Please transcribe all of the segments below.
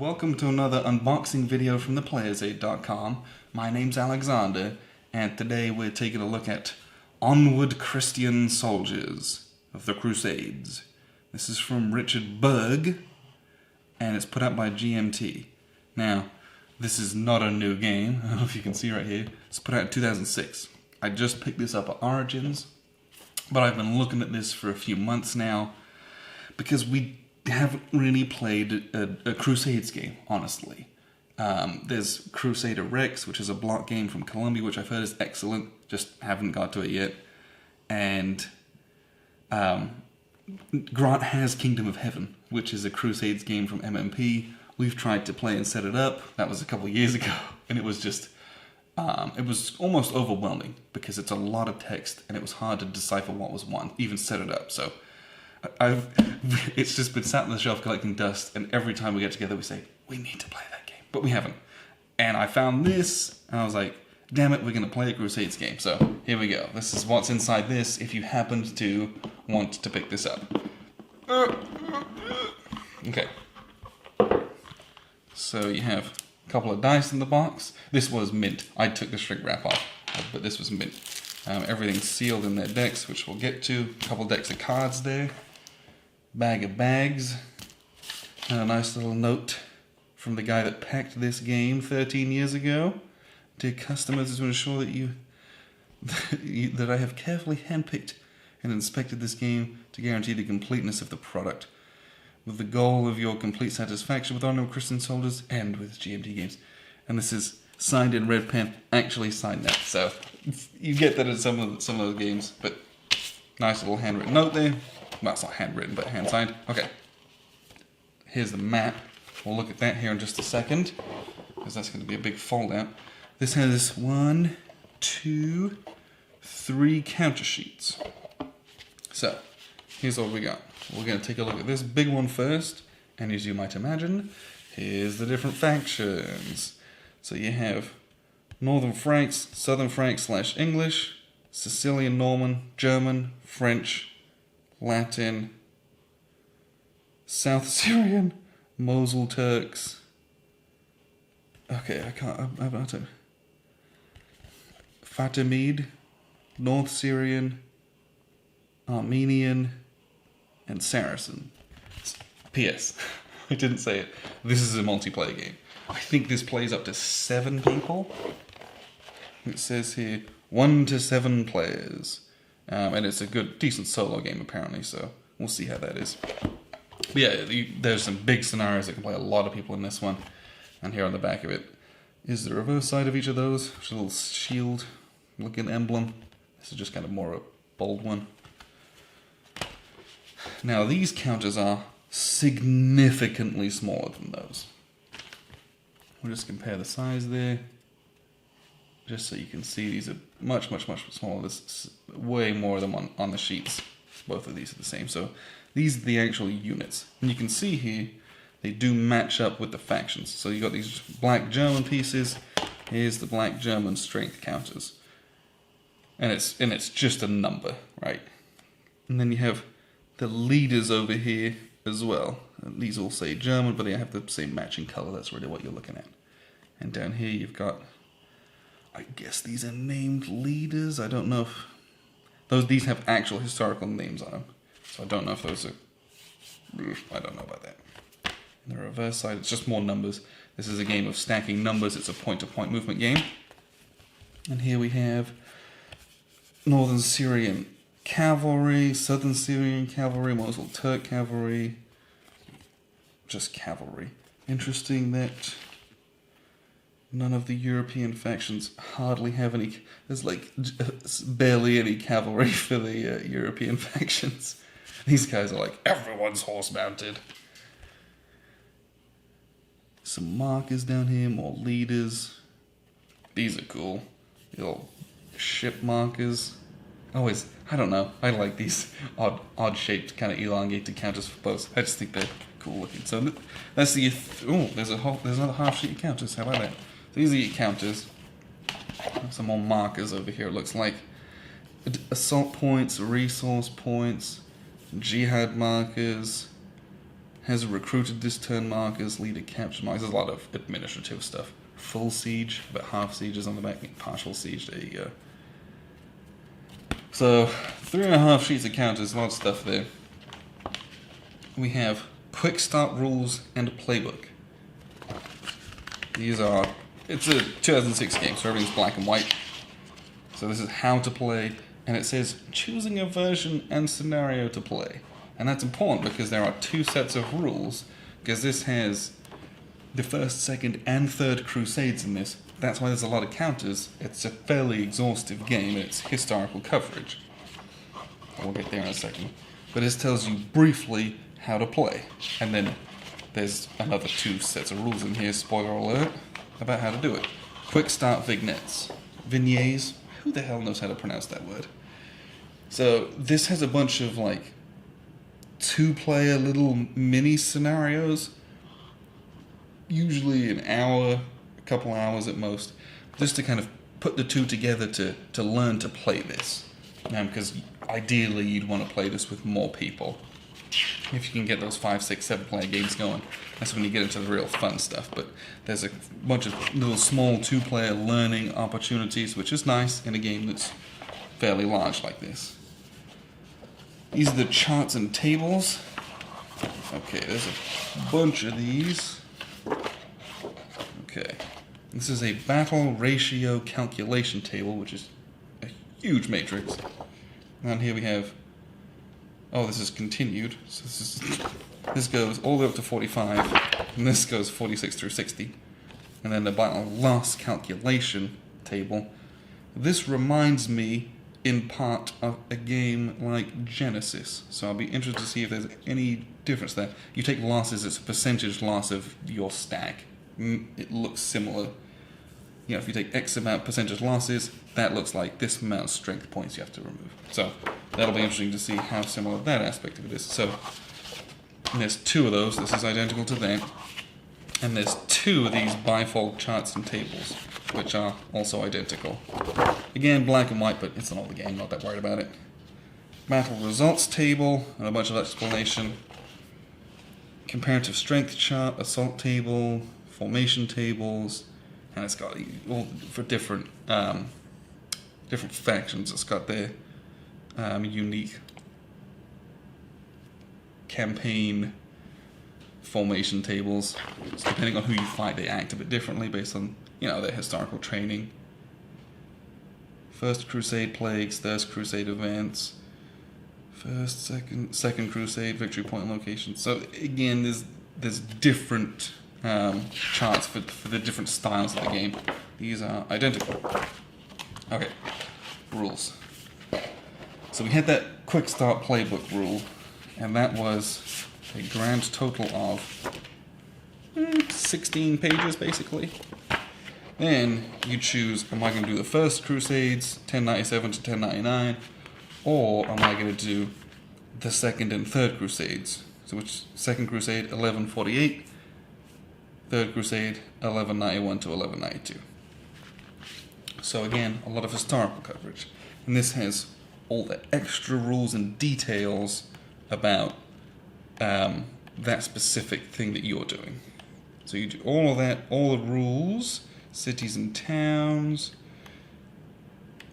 welcome to another unboxing video from theplayersaid.com. My name's Alexander, and today we're taking a look at Onward Christian Soldiers of the Crusades. This is from Richard Berg, and it's put out by GMT. Now, this is not a new game. I don't know if you can see right here. It's put out in 2006. I just picked this up at Origins, but I've been looking at this for a few months now because we haven't really played a Crusades game, honestly. There's Crusader Rex, which is a block game from Colombia, which I've heard is excellent, just haven't got to it yet. And Grant has Kingdom of Heaven, which is a Crusades game from MMP. We've tried to play and set it up. That was a couple of years ago, and it was just, it was almost overwhelming because it's a lot of text and it was hard to decipher what was what, even set it up. So it's just been sat on the shelf collecting dust, and every time we get together we say, we need to play that game, but we haven't. And I found this, and I was like, damn it, we're going to play a Crusades game. So here we go. This is what's inside this if you happened to want to pick this up. Okay. So you have a couple of dice in the box. This was mint. I took the shrink wrap off, but this was mint. Everything's sealed in their decks, which we'll get to. A couple of decks of cards there. Bag of bags. And a nice little note from the guy that packed this game 13 years ago. Dear customers, to ensure that that I have carefully handpicked and inspected this game to guarantee the completeness of the product, with the goal of your complete satisfaction with Onward Christian Soldiers and with GMT games. And this is signed in red pen, actually signed that. So you get that in some of those games, but nice little handwritten note there. Well, it's not handwritten, but hand signed. Okay. Here's the map. We'll look at that here in just a second, because that's going to be a big fold out. This has 1, 2, 3 counter sheets. So here's what we got. We're going to take a look at this big one first, and as you might imagine, here's the different factions. So you have Northern Franks, Southern Franks / English, Sicilian Norman, German, French, Latin, South Syrian, Mosul Turks. Okay, I'm not to. Fatimid, North Syrian, Armenian, and Saracen. P.S. I didn't say it. This is a multiplayer game. I think this plays up to 7 people. It says here 1 to 7 players, and it's a good, decent solo game apparently. So we'll see how that is. But yeah, there's some big scenarios that can play a lot of people in this one. And here on the back of it is the reverse side of each of those, which is a little shield-looking emblem. This is just kind of more a bold one. Now these counters are significantly smaller than those. We'll just compare the size there, just so you can see these are much smaller. There's way more of them on the sheets. Both of these are the same. So these are the actual units. And you can see here, they do match up with the factions. So you got these black German pieces. Here's the black German strength counters. And it's just a number, right? And then you have the leaders over here as well. And these all say German, but they have the same matching color. That's really what you're looking at. And down here you've got, I guess these are named leaders. I don't know if these have actual historical names on them. So I don't know if those are, I don't know about that. And the reverse side, it's just more numbers. This is a game of stacking numbers. It's a point-to-point movement game. And here we have Northern Syrian Cavalry, Southern Syrian Cavalry, Mosul Turk Cavalry, just cavalry. Interesting that none of the European factions hardly have any, there's like barely any cavalry for the European factions. These guys are like, everyone's horse-mounted. Some markers down here, more leaders. These are cool. Little ship markers. Always, I don't know, I like these odd-shaped, kind of elongated counters for boats. I just think they're cool looking. So that's the, there's another half sheet of counters. How about that? So these are your counters. Some more markers over here. It looks like assault points, resource points, jihad markers, has recruited this turn markers, leader capture markers. There's a lot of administrative stuff. Full siege, about half sieges on the back, partial siege, there you go. So, 3.5 sheets of counters, a lot of stuff there. We have quick start rules and a playbook. These are, it's a 2006 game, so everything's black and white. So this is how to play, and it says choosing a version and scenario to play. And that's important because there are 2 sets of rules, because this has the first, second, and third crusades in this. That's why there's a lot of counters. It's a fairly exhaustive game, and it's historical coverage. We'll get there in a second. But this tells you briefly how to play. And then there's another 2 sets of rules in here, spoiler alert, about how to do it. Quick start vignettes. Vignettes? Who the hell knows how to pronounce that word? So this has a bunch of like 2-player little mini scenarios. Usually an hour, a couple hours at most, just to kind of put the 2 together to learn to play this. Because ideally you'd want to play this with more people. If you can get those 5, 6, 7-player games going, that's when you get into the real fun stuff. But there's a bunch of little small 2-player learning opportunities, which is nice in a game that's fairly large like this. These are the charts and tables. Okay, there's a bunch of these. Okay, this is a battle ratio calculation table, which is a huge matrix. And here we have, oh, this is continued. So this goes all the way up to 45, and this goes 46 through 60. And then the battle loss calculation table. This reminds me in part of a game like Genesis, so I'll be interested to see if there's any difference there. You take losses, it's a percentage loss of your stack. It looks similar. You know, if you take X amount percentage losses, that looks like this amount of strength points you have to remove. So that'll be interesting to see how similar that aspect of it is. So there's 2 of those. This is identical to that. And there's 2 of these bifold charts and tables, which are also identical. Again, black and white, but it's an older game, not that worried about it. Battle results table, and a bunch of explanation. Comparative strength chart, assault table, formation tables, and it's got all for different factions. It's got their unique campaign formation tables. So depending on who you fight, they act a bit differently based on, you know, their historical training. First Crusade plagues, Third Crusade events, first, second Crusade victory point location. So again, there's different charts for the different styles of the game. These are identical. Okay, rules. So we had that quick start playbook rule, and that was a grand total of 16 pages basically. Then you choose, am I going to do the first Crusades, 1097 to 1099, or am I going to do the second and third Crusades? So which second Crusade, 1148, third Crusade, 1191 to 1192. So again, a lot of historical coverage. And this has all the extra rules and details about that specific thing that you're doing. So you do all of that, all the rules, cities and towns,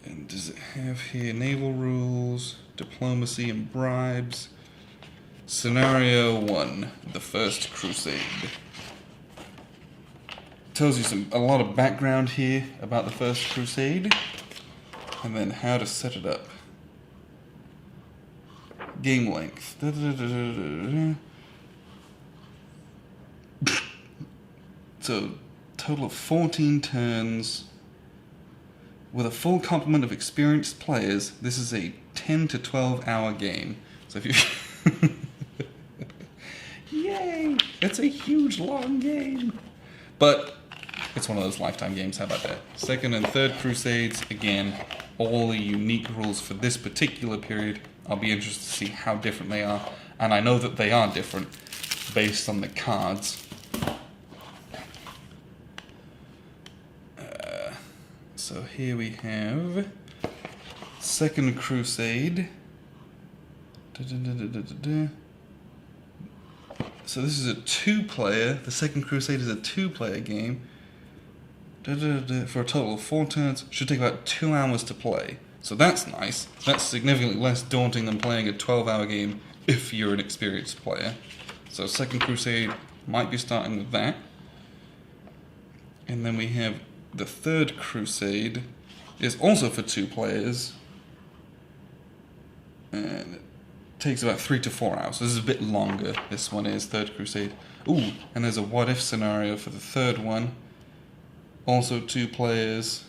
and does it have here naval rules, diplomacy and bribes, scenario 1, the first crusade. Tells you a lot of background here about the first crusade, and then how to set it up. Game length. So, total of 14 turns. With a full complement of experienced players, this is a 10 to 12 hour game. So if you... Yay! It's a huge, long game. But it's one of those lifetime games, how about that? Second and third Crusades, again, all the unique rules for this particular period. I'll be interested to see how different they are. And I know that they are different based on the cards. So here we have Second Crusade. So this is a 2-player. The Second Crusade is a 2-player game. For a total of 4 turns. Should take about 2 hours to play. So that's nice. That's significantly less daunting than playing a 12-hour game if you're an experienced player. So Second Crusade might be starting with that. And then we have the Third Crusade. Is also for 2 players. And it takes about 3 to 4 hours. So this is a bit longer. This one is Third Crusade. Ooh, and there's a what-if scenario for the third one. Also 2 players.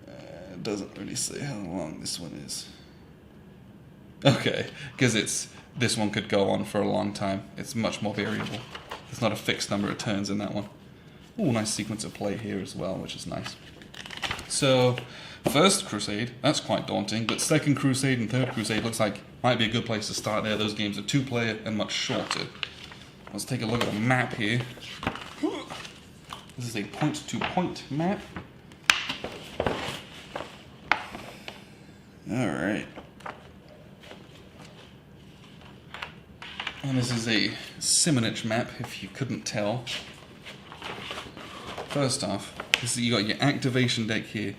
It doesn't really say how long this one is. Okay, because this one could go on for a long time. It's much more variable. There's not a fixed number of turns in that one. Ooh, nice sequence of play here as well, which is nice. So, First Crusade, that's quite daunting, but Second Crusade and Third Crusade looks like might be a good place to start there. Those games are 2-player and much shorter. Let's take a look at the map here. This is a point-to-point map. Alright. And this is a Simonich map, if you couldn't tell. First off, you got your activation deck here.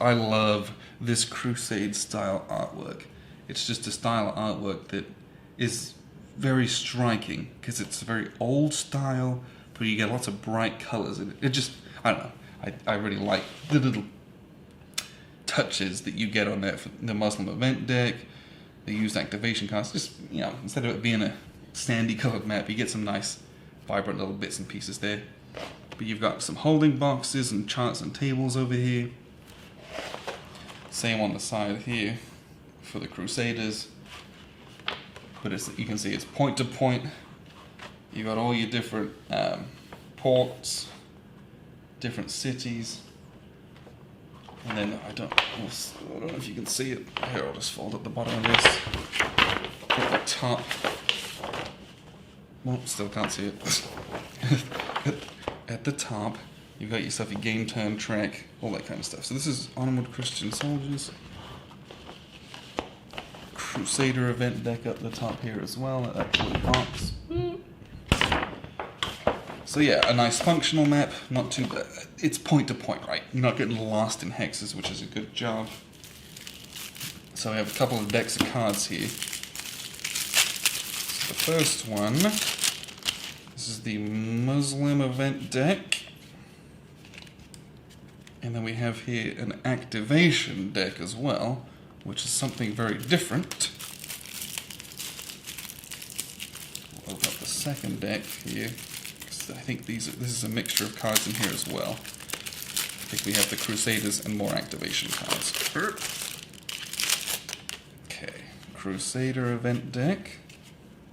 I love this Crusade style artwork. It's just a style of artwork that is very striking, because it's a very old style, but you get lots of bright colors in it. It just, I don't know, I really like the little touches that you get on that for the Muslim event deck. They use activation cards, just, you know, instead of it being a sandy colored map, you get some nice vibrant little bits and pieces there. But you've got some holding boxes and charts and tables over here. Same on the side here for the Crusaders. But you can see it's point to point. You got all your different ports, different cities, and then I don't know if you can see it. Here, I'll just fold up the bottom of this. At the top, well, still can't see it. At the top, you've got yourself your game turn track, all that kind of stuff. So this is Onward Christian Soldiers. Crusader event deck up the top here as well, that blue box. So yeah, a nice functional map, not too bad. It's point to point, right? You're not getting lost in hexes, which is a good job. So we have a couple of decks of cards here. So the first one, this is the Muslim event deck. And then we have here an activation deck as well, which is something very different. We'll open up the second deck here. I think this is a mixture of cards in here as well. I think we have the Crusaders and more activation cards. Okay, Crusader event deck.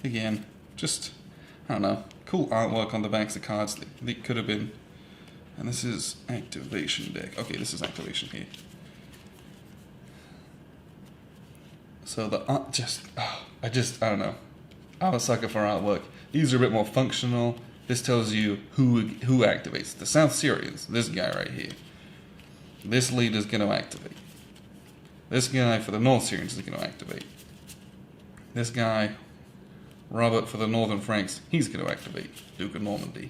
Again, just, I don't know, cool artwork on the backs of cards that could have been. And this is activation deck. Okay, this is activation here. So the art I don't know. I'm a sucker for artwork. These are a bit more functional. This tells you who activates. The South Syrians, this guy right here. This leader's going to activate. This guy for the North Syrians is going to activate. This guy, Robert for the Northern Franks, he's going to activate. Duke of Normandy.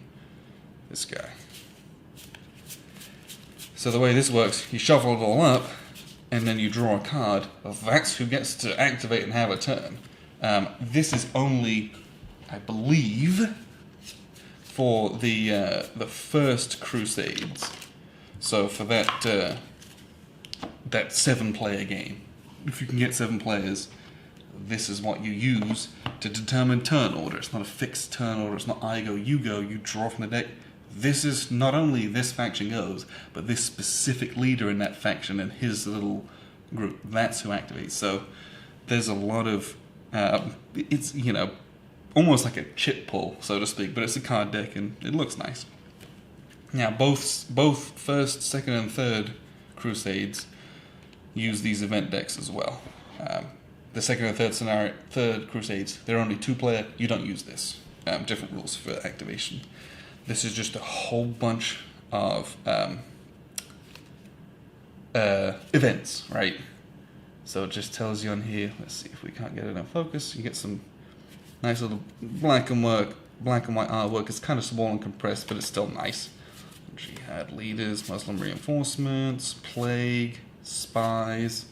This guy. So the way this works, you shuffle it all up, and then you draw a card. That's who gets to activate and have a turn. This is only, I believe, for the first Crusades. So for that 7-player game, if you can get 7 players, this is what you use to determine turn order. It's not a fixed turn order. It's not I go, you go. You draw from the deck. This is not only this faction goes, but this specific leader in that faction and his little group. That's who activates. So there's a lot of it's, you know, almost like a chip pull, so to speak, but it's a card deck and it looks nice. Now, both first, second, and third Crusades use these event decks as well. The second and third Crusades, they're only 2-player. You don't use this. Different rules for activation. This is just a whole bunch of events, right? So it just tells you on here. Let's see if we can't get it in focus. You get some Nice little black and white artwork. It's kind of small and compressed, but it's still nice. Jihad leaders, Muslim reinforcements, plague, spies,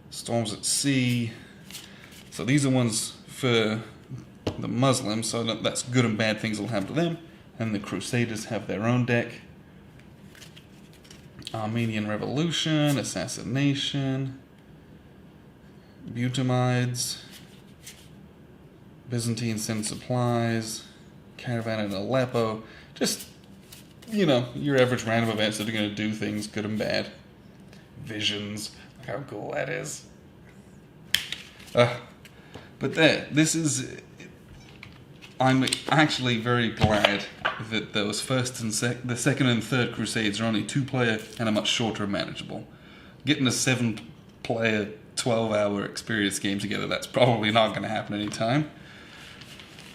storms at sea. So these are ones for the Muslims, so that's good and bad things will happen to them. And the Crusaders have their own deck. Armenian Revolution, Assassination, Butamides, Byzantine send supplies, Caravan in Aleppo. Just, you know, your average random events that are going to do things good and bad. Visions, look how cool that is. But this is... I'm actually very glad that those the second and third Crusades are only 2-player and are much shorter and manageable. Getting a 7-player, 12-hour experience game together, that's probably not going to happen anytime.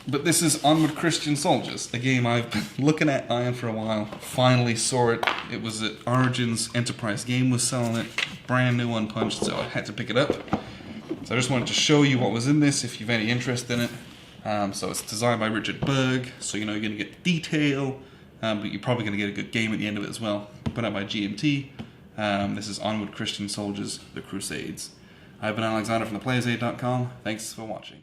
But this is Onward Christian Soldiers, a game I've been looking at eyeing for a while. Finally saw it. It was at Origins. Enterprise Game was selling it. Brand new, unpunched, so I had to pick it up. So I just wanted to show you what was in this if you've any interest in it. So it's designed by Richard Berg, so you know you're going to get detail, but you're probably going to get a good game at the end of it as well. Put out by GMT. This is Onward Christian Soldiers, The Crusades. I've been Alexander from thePlayersaid.com. Thanks for watching.